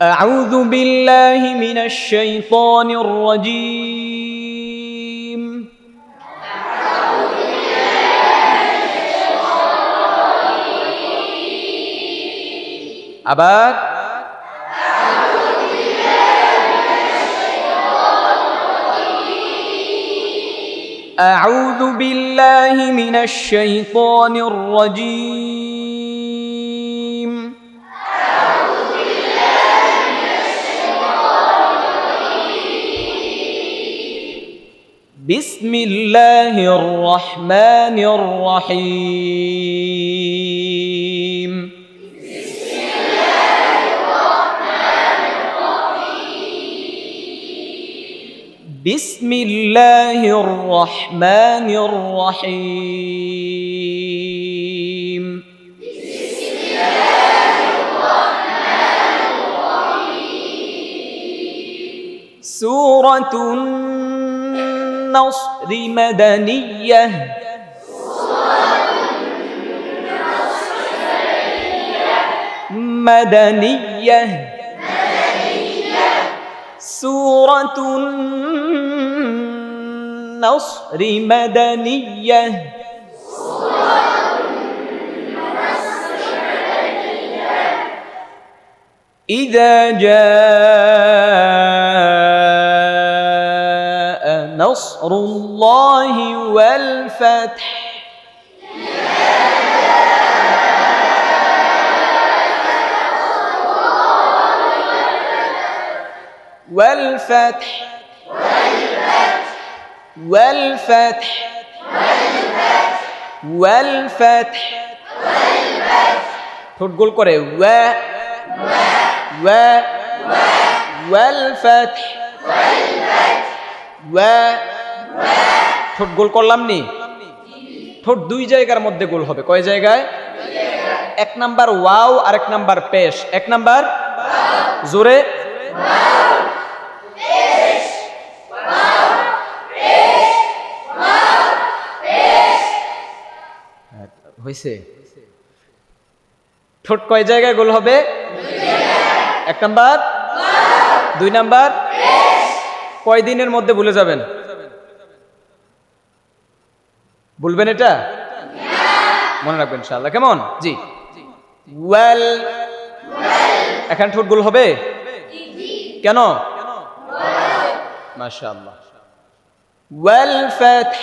أعوذ بالله من الشيطان الرجيم. أباك أعوذ بالله من الشيطان الرجيم. بسم الله الرحمن الرحيم. بسم الله الرحمن الرحيم. سورة النصر مدنية. مدنية. سورة النصر مدنية. إذا جاء نصر الله والفتح. والفتح. والفتح. والفتح. ঠোঁট গোল করে ওয়া ওয়া والفتح. ওয়া ঠোঁট গোল করলাম নি? ঠোঁট দুই জায়গার মধ্যে গোল হবে। কয় জায়গায়? এক নাম্বার ওয়াও আর এক নাম্বার পেশ। এক নাম্বার জোরে হয়েছে। ঠোঁট কয় জায়গায় গোল হবে? এক নাম্বার, দুই নাম্বার। কয় দিনের মধ্যে ভুলে যাবেন? বলবেন এটা? মনে রাখবেন ইনশাআল্লাহ। কেমন? জি। ওয়াল এখানে ঠোঁট গোল হবে কেন? মাশাআল্লাহ। ওয়াল ফাতহ।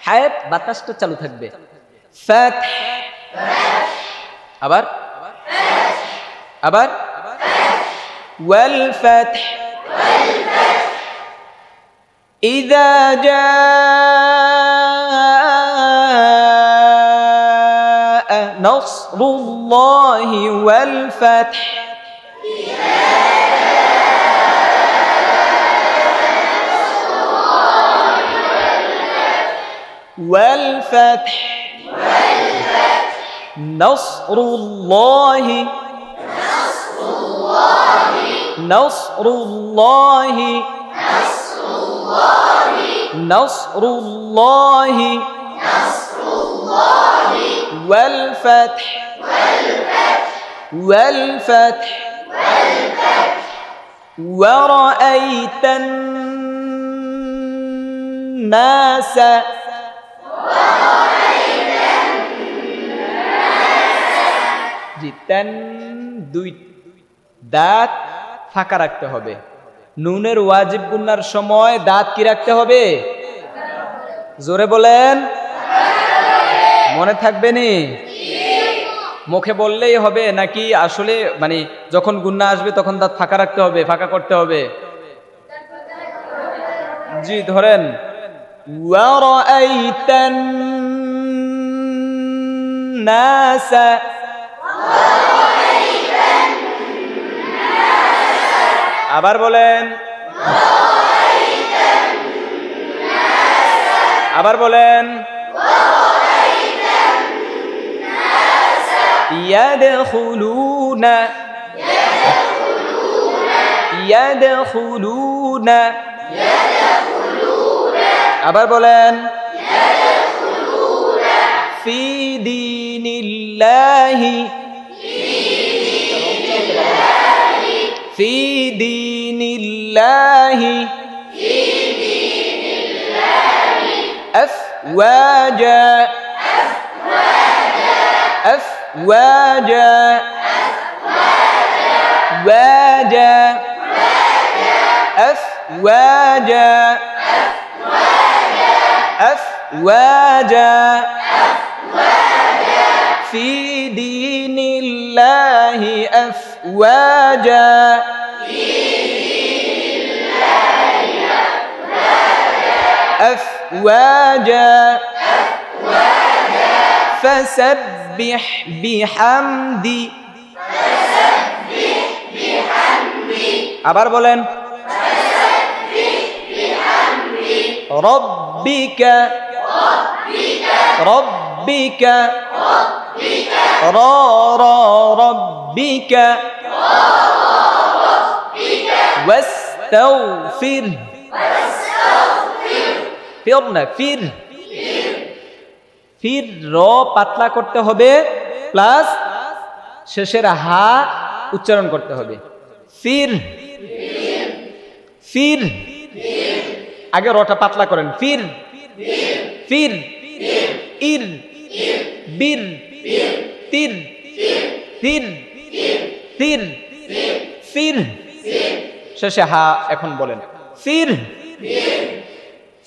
হায়াত বাতাসটা চালু থাকবে। ফাতহ। আবার আবার ওয়াল ফাতহ। إذا جاء نصر الله والفتح. والفتح. نصر الله. نصر الله. نصر الله. والفتح. والفتح. ورأيت الناس. জিতান দুই দাঁত ফাঁকা রাখতে হবে। নুনের ওয়াজিব গুন্নার সময় দাঁত কি রাখতে হবে? জোরে বলেন, মনে থাকবে নি? মুখে বললেই হবে নাকি আসলে মানে যখন গুন্না আসবে তখন দাঁত ফাঁকা রাখতে হবে, ফাঁকা করতে হবে? জি ধরেন। ওয়ারাআইতান নাসা। আবার বলেন, আবার বলেন। ইয়াদখুলুনা। ইয়াদখুলুনা। আবার বলেন। ফি দীনিল্লাহি। في دين الله أفواجا أفواجا واجا أفواجا أفواجا في دين الله أفواجا أفواجا فسبح بحمدي আবার বলেন ربك ربك ربك واستغفر ফির না ফির ফির র পাতলা করতে হবে প্লাস শেষের হা উচ্চারণ করতে হবে ফির ফির আগে রটা পাতলা করেন ফির ফির ইর বীর তীর তীর তীর ফির শেষে হা এখন বলেন ফির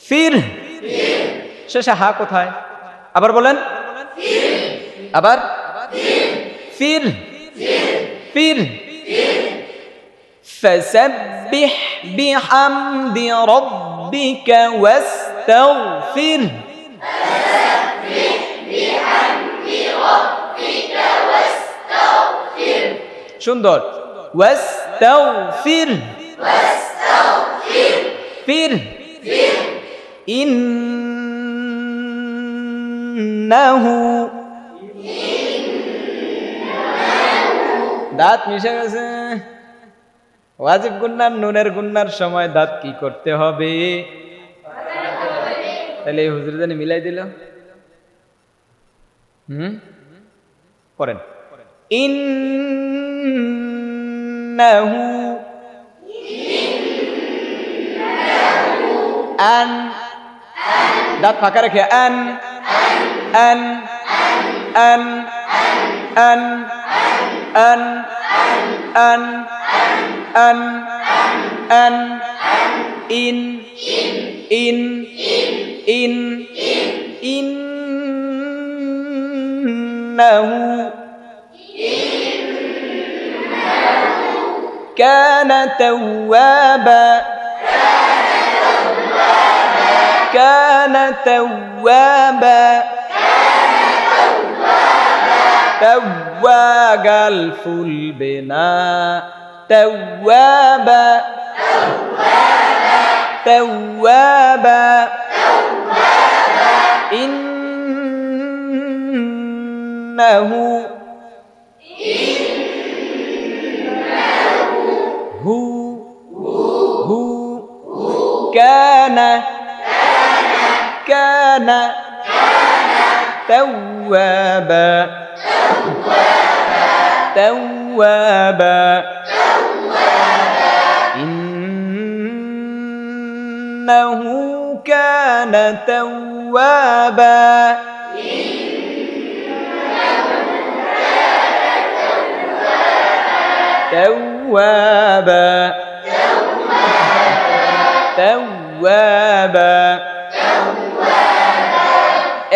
ফির শেষে হা কোথায় আবার বলেন আবার ফির ফির فسبح بحمد ربك واستغفر সুন্দর واستغفر ফির ইন্নাহু দাঁত মিশে গেছে ওয়াজিব গুন্নার নুনের গুন্নার সময় দাঁত কি করতে হবে তাহলে এই হুজুর জানি মিলাই দিল পড়েন ইন্নাহু আন দাঁত ফাঁকা রেখে আন আন আন আন আন আন আন আন ইন ইন ইন ইন্নাহু كان توابا كان توابا تواب الفل بنا توابا توابا إنه هو كان توابا توابا إنه كان توابا توابا توابا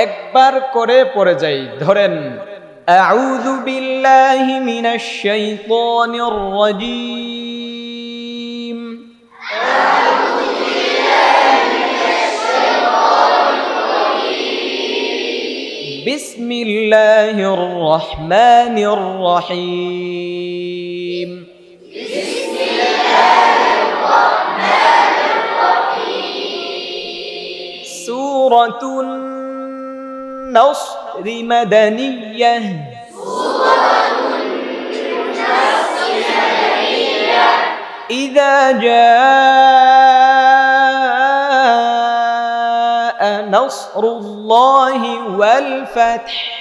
একবার করে পড়ে যাই ধরেন আউযু বিল্লাহি মিনাশ শাইতানির রাজীম বিসমিল্লাহির রহমানির রহিম সূরাতুন نصر مدنية إذا جاء نصر الله والفتح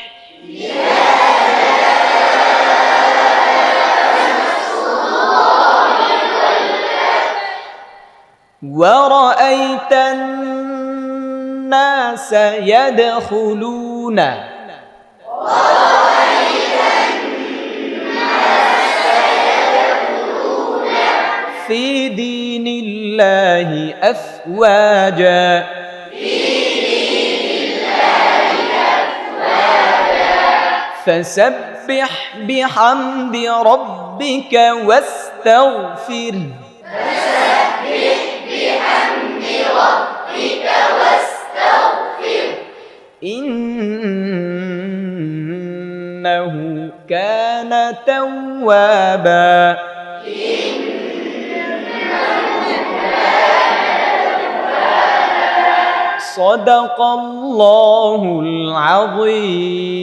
ورأيت الناس يدخلون في دين الله أفواجا فسبح بحمد ربك واستغفر إنه كان توابا صدق الله العظيم.